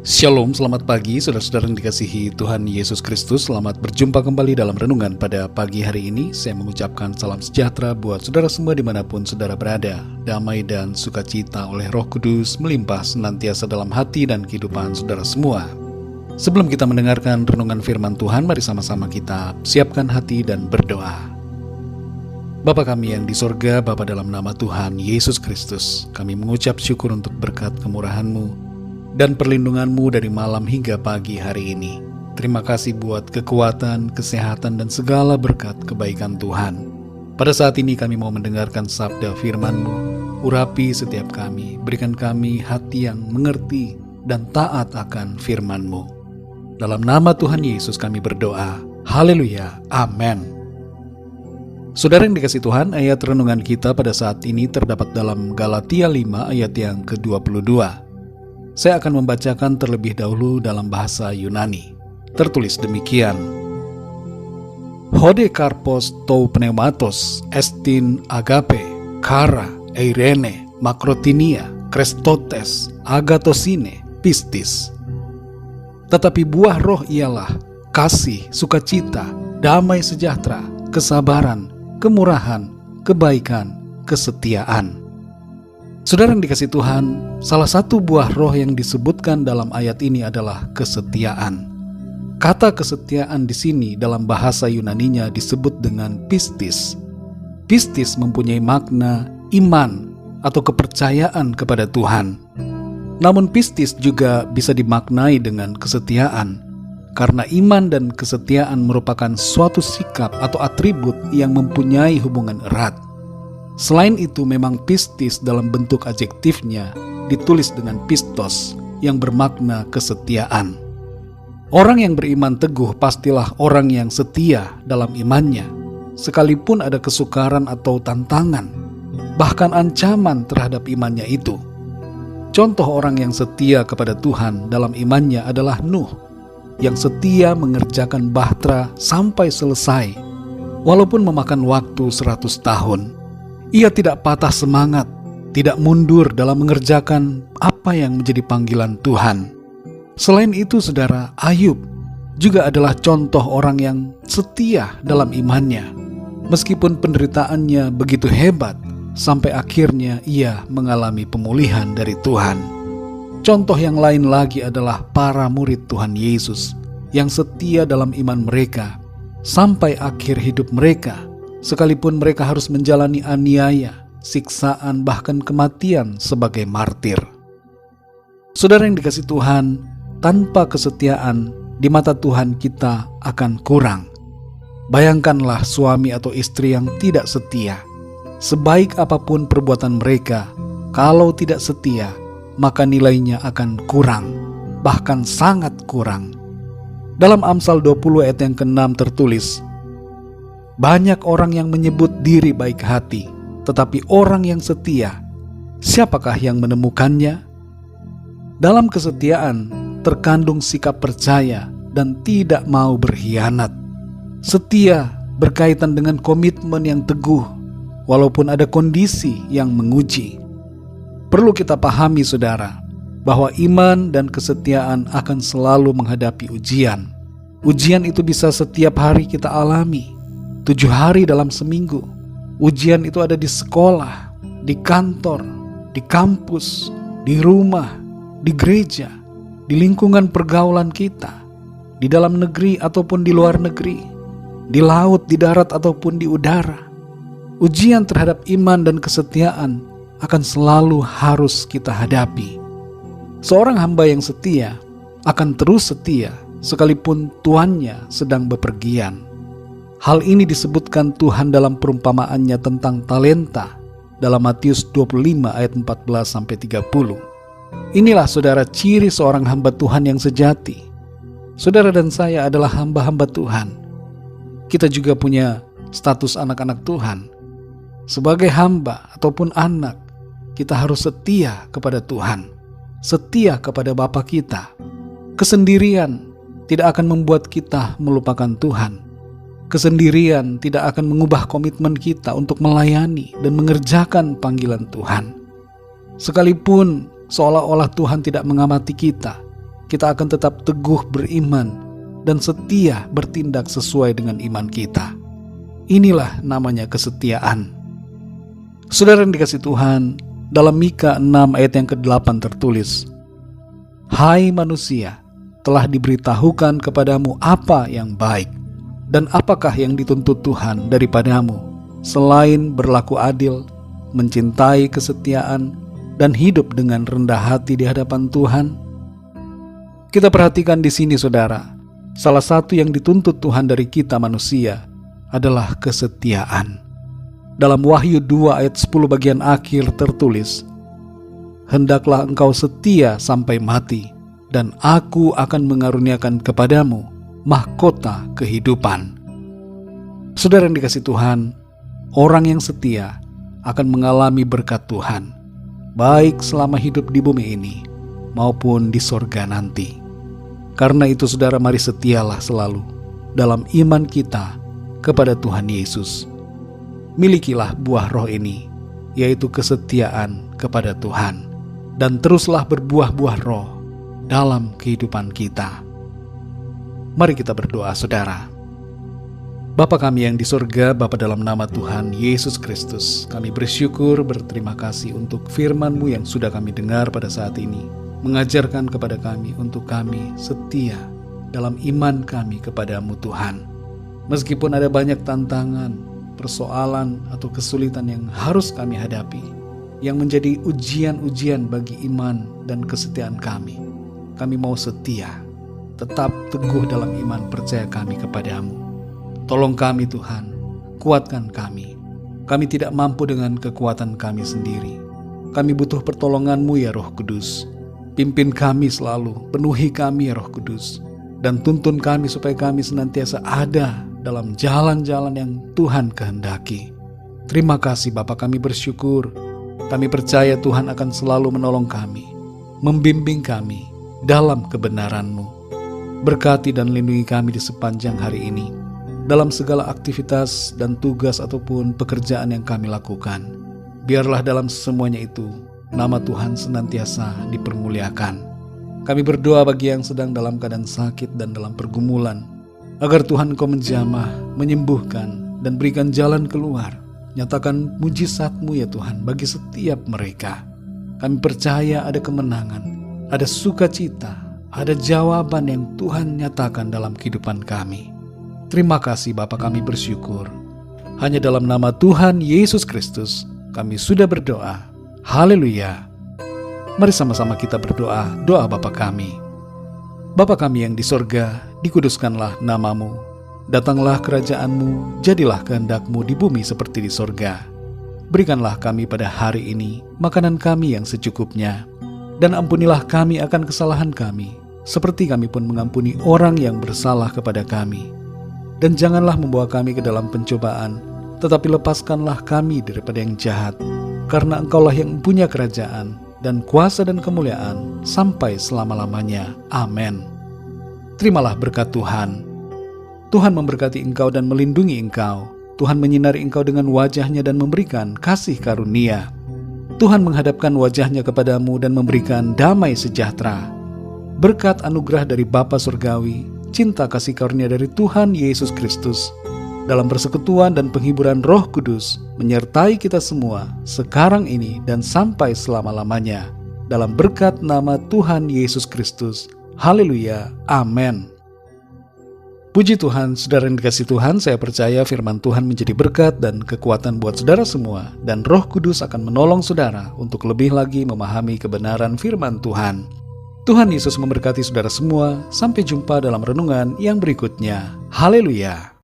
Shalom, selamat pagi saudara-saudara yang dikasihi Tuhan Yesus Kristus. Selamat berjumpa kembali dalam renungan pada pagi hari ini. Saya mengucapkan salam sejahtera buat saudara semua dimanapun saudara berada. Damai dan sukacita oleh Roh Kudus melimpah senantiasa dalam hati dan kehidupan saudara semua. Sebelum kita mendengarkan renungan firman Tuhan, mari sama-sama kita siapkan hati dan berdoa. Bapa kami yang di sorga, Bapa dalam nama Tuhan Yesus Kristus, kami mengucap syukur untuk berkat kemurahan-Mu dan perlindungan-Mu dari malam hingga pagi hari ini. Terima kasih buat kekuatan, kesehatan, dan segala berkat kebaikan Tuhan. Pada saat ini kami mau mendengarkan sabda firman-Mu. Urapi setiap kami, berikan kami hati yang mengerti dan taat akan firman-Mu. Dalam nama Tuhan Yesus kami berdoa. Haleluya, amin. Saudara yang dikasihi Tuhan, ayat renungan kita pada saat ini terdapat dalam Galatia 5 ayat yang ke-22. Saya akan membacakan terlebih dahulu dalam bahasa Yunani. Tertulis demikian. Hode karpos tou pneumatos estin agape, kara, eirene, makrotinia, krestotes, agatosine, pistis. Tetapi buah roh ialah kasih, sukacita, damai sejahtera, kesabaran, kemurahan, kebaikan, kesetiaan. Saudara yang dikasihi Tuhan, salah satu buah roh yang disebutkan dalam ayat ini adalah kesetiaan. Kata kesetiaan di sini dalam bahasa Yunaninya disebut dengan pistis. Pistis mempunyai makna iman atau kepercayaan kepada Tuhan. Namun pistis juga bisa dimaknai dengan kesetiaan, karena iman dan kesetiaan merupakan suatu sikap atau atribut yang mempunyai hubungan erat. Selain itu, memang pistis dalam bentuk adjektifnya ditulis dengan pistos yang bermakna kesetiaan. Orang yang beriman teguh pastilah orang yang setia dalam imannya, sekalipun ada kesukaran atau tantangan, bahkan ancaman terhadap imannya itu. Contoh orang yang setia kepada Tuhan dalam imannya adalah Nuh, yang setia mengerjakan bahtera sampai selesai, walaupun memakan waktu 100 tahun. Ia tidak patah semangat, tidak mundur dalam mengerjakan apa yang menjadi panggilan Tuhan. Selain itu, saudara, Ayub juga adalah contoh orang yang setia dalam imannya. Meskipun penderitaannya begitu hebat, sampai akhirnya ia mengalami pemulihan dari Tuhan. Contoh yang lain lagi adalah para murid Tuhan Yesus yang setia dalam iman mereka sampai akhir hidup mereka, sekalipun mereka harus menjalani aniaya, siksaan, bahkan kematian sebagai martir. Saudara yang dikasihi Tuhan, tanpa kesetiaan di mata Tuhan kita akan kurang. Bayangkanlah suami atau istri yang tidak setia. Sebaik apapun perbuatan mereka, kalau tidak setia, maka nilainya akan kurang, bahkan sangat kurang. Dalam Amsal 20 ayat yang ke-6 tertulis, banyak orang yang menyebut diri baik hati, tetapi orang yang setia, siapakah yang menemukannya? Dalam kesetiaan terkandung sikap percaya dan tidak mau berkhianat. Setia berkaitan dengan komitmen yang teguh, walaupun ada kondisi yang menguji. Perlu kita pahami, saudara, bahwa iman dan kesetiaan akan selalu menghadapi ujian. Ujian itu bisa setiap hari kita alami, 7 hari dalam seminggu. Ujian itu ada di sekolah, di kantor, di kampus, di rumah, di gereja, di lingkungan pergaulan kita, di dalam negeri ataupun di luar negeri, di laut, di darat ataupun di udara. Ujian terhadap iman dan kesetiaan akan selalu harus kita hadapi. Seorang hamba yang setia akan terus setia sekalipun tuannya sedang bepergian. Hal ini disebutkan Tuhan dalam perumpamaannya tentang talenta dalam Matius 25 ayat 14-30. Inilah, saudara, ciri seorang hamba Tuhan yang sejati. Saudara dan saya adalah hamba-hamba Tuhan. Kita juga punya status anak-anak Tuhan. Sebagai hamba ataupun anak, kita harus setia kepada Tuhan, setia kepada Bapa kita. Kesendirian tidak akan membuat kita melupakan Tuhan. Kesendirian tidak akan mengubah komitmen kita untuk melayani dan mengerjakan panggilan Tuhan. Sekalipun seolah-olah Tuhan tidak mengamati kita, kita akan tetap teguh beriman dan setia bertindak sesuai dengan iman kita. Inilah namanya kesetiaan. Saudara yang dikasihi Tuhan, dalam Mika 6 ayat yang ke-8 tertulis, "Hai manusia, telah diberitahukan kepadamu apa yang baik, dan apakah yang dituntut Tuhan daripadamu, selain berlaku adil, mencintai kesetiaan, dan hidup dengan rendah hati di hadapan Tuhan?" Kita perhatikan di sini saudara, salah satu yang dituntut Tuhan dari kita manusia adalah kesetiaan. Dalam Wahyu 2 ayat 10 bagian akhir tertulis, "Hendaklah engkau setia sampai mati, dan aku akan mengaruniakan kepadamu mahkota kehidupan." Saudara yang dikasihi Tuhan, orang yang setia akan mengalami berkat Tuhan, baik selama hidup di bumi ini maupun di sorga nanti. Karena itu saudara, mari setialah selalu dalam iman kita kepada Tuhan Yesus. Milikilah buah roh ini, yaitu kesetiaan kepada Tuhan, dan teruslah berbuah-buah roh dalam kehidupan kita. Mari kita berdoa saudara. Bapa kami yang di sorga, Bapa dalam nama Tuhan Yesus Kristus, kami bersyukur, berterima kasih untuk firman-Mu yang sudah kami dengar pada saat ini, mengajarkan kepada kami untuk kami setia dalam iman kami kepadamu Tuhan. Meskipun ada banyak tantangan, persoalan atau kesulitan yang harus kami hadapi, yang menjadi ujian-ujian bagi iman dan kesetiaan kami mau setia, tetap teguh dalam iman percaya kami kepadamu. Tolong kami Tuhan, kuatkan kami. Kami tidak mampu dengan kekuatan kami sendiri. Kami butuh pertolongan-Mu ya Roh Kudus. Pimpin kami selalu, penuhi kami ya Roh Kudus, dan tuntun kami supaya kami senantiasa ada dalam jalan-jalan yang Tuhan kehendaki. Terima kasih Bapa, kami bersyukur. Kami percaya Tuhan akan selalu menolong kami, membimbing kami dalam kebenaran-Mu. Berkati dan lindungi kami di sepanjang hari ini, dalam segala aktivitas dan tugas ataupun pekerjaan yang kami lakukan. Biarlah dalam semuanya itu, nama Tuhan senantiasa dipermuliakan. Kami berdoa bagi yang sedang dalam keadaan sakit dan dalam pergumulan, agar Tuhan Engkau menjamah, menyembuhkan, dan berikan jalan keluar. Nyatakan mujizat-Mu ya Tuhan bagi setiap mereka. Kami percaya ada kemenangan, ada sukacita, ada jawaban yang Tuhan nyatakan dalam kehidupan kami. Terima kasih Bapa, kami bersyukur. Hanya dalam nama Tuhan Yesus Kristus kami sudah berdoa. Haleluya. Mari sama-sama kita berdoa, doa Bapa kami. Bapa kami yang di sorga, dikuduskanlah nama-Mu. Datanglah kerajaan-Mu, jadilah kehendak-Mu di bumi seperti di sorga. Berikanlah kami pada hari ini makanan kami yang secukupnya, dan ampunilah kami akan kesalahan kami, seperti kami pun mengampuni orang yang bersalah kepada kami. Dan janganlah membawa kami ke dalam pencobaan, tetapi lepaskanlah kami daripada yang jahat, karena Engkaulah yang punya kerajaan, dan kuasa dan kemuliaan sampai selama-lamanya. Amin. Terimalah berkat Tuhan. Tuhan memberkati engkau dan melindungi engkau. Tuhan menyinari engkau dengan wajah-Nya dan memberikan kasih karunia. Tuhan menghadapkan wajah-Nya kepadamu dan memberikan damai sejahtera. Berkat anugerah dari Bapa Surgawi, cinta kasih karunia dari Tuhan Yesus Kristus, dalam persekutuan dan penghiburan Roh Kudus, menyertai kita semua sekarang ini dan sampai selama-lamanya. Dalam berkat nama Tuhan Yesus Kristus. Haleluya. Amin. Puji Tuhan, saudara yang dikasihi Tuhan, saya percaya firman Tuhan menjadi berkat dan kekuatan buat saudara semua, dan Roh Kudus akan menolong saudara untuk lebih lagi memahami kebenaran firman Tuhan. Tuhan Yesus memberkati saudara semua. Sampai jumpa dalam renungan yang berikutnya. Haleluya.